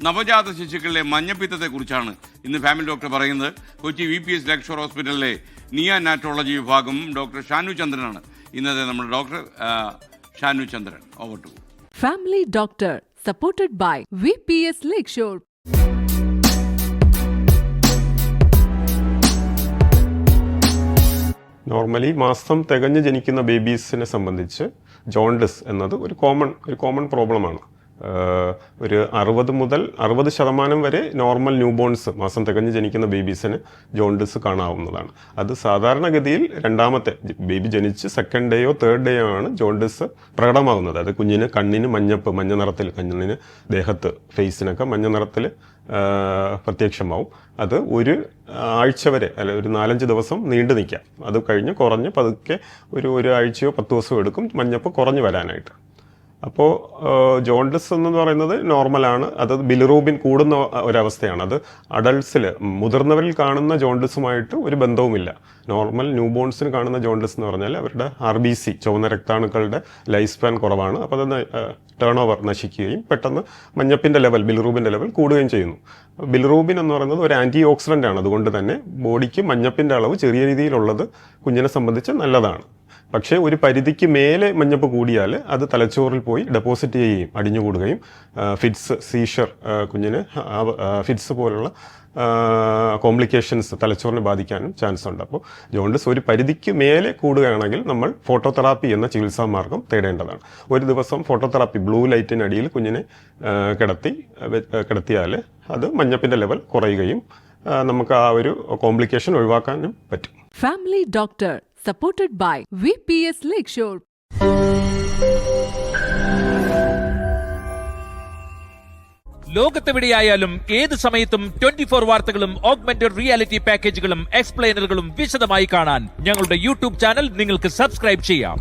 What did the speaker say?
നവജാത ശിശുക്കളിലെ മഞ്ഞപ്പിത്തത്തെക്കുറിച്ചാണ് ഇന്ന് family doctor പറയുന്നത്. കൊച്ചി VPS ലക്ഷർ ഹോസ്പിറ്റലിലെ നിയോനാറ്റോളജി വിഭാഗം ഡോക്ടർ ഷാനു ചന്ദ്രനാണ് ഇന്നത്തെ നമ്മുടെ doctor. Shanu Chandran, over to family doctor, supported by VPS Lakeshore. Normally മാസം തികഞ്ഞ് ജനിക്കുന്ന ബേബീസിനെ സംബന്ധിച്ച് ജോണ്ടിസ് എന്നത് ഒരു കോമൺ പ്രോബ്ലമാണ്. ഒരു 60% വരെ നോർമൽ ന്യൂബോൺസ് മാസം തികഞ്ഞ് ജനിക്കുന്ന ബേബീസിന് ജോണ്ടിസ് കാണാവുന്നതാണ്. അത് സാധാരണഗതിയിൽ രണ്ടാമത്തെ ബേബി ജനിച്ച് സെക്കൻഡ് ഡേയോ തേർഡ് ഡേയോ ആണ് ജോണ്ടിസ് പ്രകടമാകുന്നത്. അത് കുഞ്ഞിന് കണ്ണിന് മഞ്ഞ നിറത്തിൽ, കണ്ണിന് ദേഹത്ത് ഫേസിനൊക്കെ മഞ്ഞ നിറത്തിൽ പ്രത്യക്ഷമാവും. അത് ഒരു ആഴ്ച വരെ അല്ല ഒരു 4-5 ദിവസം നീണ്ടു നിൽക്കാം. അത് കഴിഞ്ഞ് കുറഞ്ഞ് പതുക്കെ ഒരു ആഴ്ചയോ 10 ദിവസമോ എടുക്കും മഞ്ഞപ്പ് കുറഞ്ഞു വരാനായിട്ട്. അപ്പോൾ ജോണ്ടിസ് എന്ന് പറയുന്നത് നോർമലാണ്. അത് ബിലിറൂബിൻ കൂടുന്ന ഒരവസ്ഥയാണ്. അത് അഡൾട്ട്സിൽ, മുതിർന്നവരിൽ കാണുന്ന ജോണ്ടിസുമായിട്ട് ഒരു ബന്ധവുമില്ല. നോർമൽ ന്യൂബോൺസിന് കാണുന്ന ജോണ്ടിസ് എന്ന് പറഞ്ഞാൽ അവരുടെ RBC ചുവന്ന രക്താണുക്കളുടെ ലൈഫ് സ്പാൻ കുറവാണ്. അപ്പോൾ അത് ടേൺ ഓവർ നശിക്കുകയും പെട്ടെന്ന് മഞ്ഞപ്പിൻ്റെ ലെവൽ, ബിലിറൂബിൻ്റെ ലെവൽ കൂടുകയും ചെയ്യുന്നു. ബിലിറൂബിൻ എന്ന് പറയുന്നത് ഒരു ആൻറ്റി ഓക്സിഡൻ്റ് ആണ്. അതുകൊണ്ട് തന്നെ ബോഡിക്ക് മഞ്ഞപ്പിൻ്റെ അളവ് ചെറിയ രീതിയിലുള്ളത് കുഞ്ഞിനെ സംബന്ധിച്ച് നല്ലതാണ്. പക്ഷേ ഒരു പരിധിക്ക് മേലെ മഞ്ഞപ്പ് കൂടിയാൽ അത് തലച്ചോറിൽ പോയി ഡെപ്പോസിറ്റ് ചെയ്യുകയും അടിഞ്ഞുകൂടുകയും ഫിറ്റ്സ്, സീഷർ, കുഞ്ഞിന് ഫിറ്റ്സ് പോലുള്ള കോംപ്ലിക്കേഷൻസ് തലച്ചോറിനെ ബാധിക്കാനും ചാൻസ് ഉണ്ട്. അപ്പോൾ ജോണ്ടിസ് ഒരു പരിധിക്ക് മേലെ കൂടുകയാണെങ്കിൽ നമ്മൾ ഫോട്ടോതെറാപ്പി എന്ന ചികിത്സാ മാർഗം തേടേണ്ടതാണ്. ഒരു ദിവസം ഫോട്ടോതെറാപ്പി, ബ്ലൂ ലൈറ്റിനടിയിൽ കുഞ്ഞിനെ കിടത്തിയാൽ അത് മഞ്ഞപ്പിൻ്റെ ലെവൽ കുറയുകയും നമുക്ക് ആ ഒരു കോംപ്ലിക്കേഷൻ ഒഴിവാക്കാനും പറ്റും. Family doctor, supported by VPS Lakeshore. ലോകത്തെവിടെയായാലും ഏത് സമയത്തും 24 വാർത്തകളും ഓഗ്മെന്റഡ് റിയാലിറ്റി പാക്കേജുകളും എക്സ്പ്ലെയിനറുകളും വിശദമായി കാണാൻ ഞങ്ങളുടെ YouTube ചാനൽ നിങ്ങൾക്ക് സബ്സ്ക്രൈബ് ചെയ്യാം.